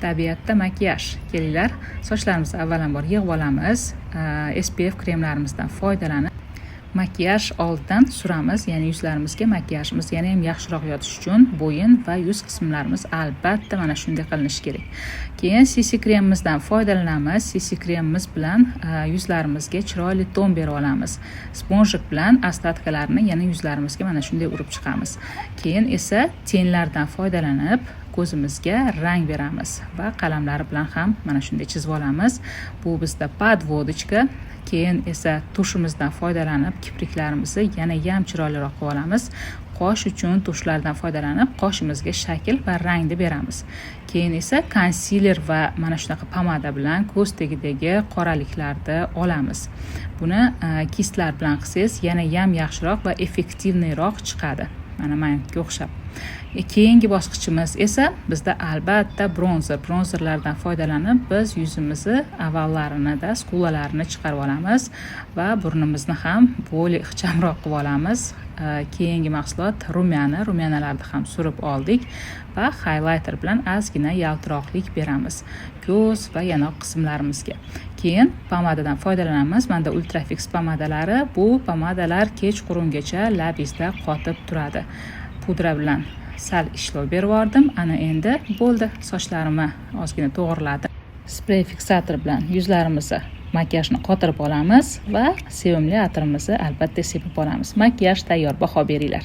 Tabiatda makiyaj. Kelinglar, sochlarimizni avvalambor yig'ib olamiz. SPF kremlarimizdan foydalanib makiyaj oldidan suramiz, ya'ni yuzlarimizga makiyajimiz yana ham yaxshiroq yotish uchun bo'yin va yuz qismlarimiz albatta mana shunday qilinishi kerak. Keyin CC kremimizdan foydalanamiz. CC kremimiz bilan yuzlarimizga chiroyli ton berib olamiz. Sponjik bilan ostatkalarni yana yuzlarimizga mana shunday urib chiqamiz. Keyin esa tenlardan foydalanib ko'zimizga rang beramiz va qalamlari bilan ham mana shunday chizib olamiz. Bu bizda podvodочка. Keyin esa tushimizdan foydalanib kipriklarimizni yana ham chiroyliroq qilib olamiz. Qosh uchun tushlardan foydalanib qoshimizga shakl va rangni beramiz. Keyin esa konsiler va mana shunaqa pomada bilan ko'z tagidagi qoraliklarni olamiz. Buni kistlar bilan qilsangiz yana ham yaxshiroq va effektivniroq chiqadi. Mana menga o'xshab. Keyingi bosqichimiz esa bizda albatta bronzer. Bronzerlardan foydalanib biz yuzimizni avallarini, skulalarni chiqarib olamiz va burnimizni ham bo'li ixchamroq qilib olamiz. Keyingi mahsulot rumyanalarni ham surib oldik va highlighter bilan ozgina yaltiroqlik beramiz ko'z va yanoq qismlarimizga. Keyin pomadadan foydalanamiz. Menda Ultrafix pomadalari. Bu pomadalar kechqurungacha labingizda qotib turadi. Pudra bilan sal ishlov berib yubordim. Ana endi bo'ldi. Sochlarimni ozgina to'g'riladim. Sprey fiksator bilan yuzlarimizni makiyajni qotirib olamiz va sevimli atirimizni albatta sepib olamiz. Makiyaj tayyor, baho beringlar.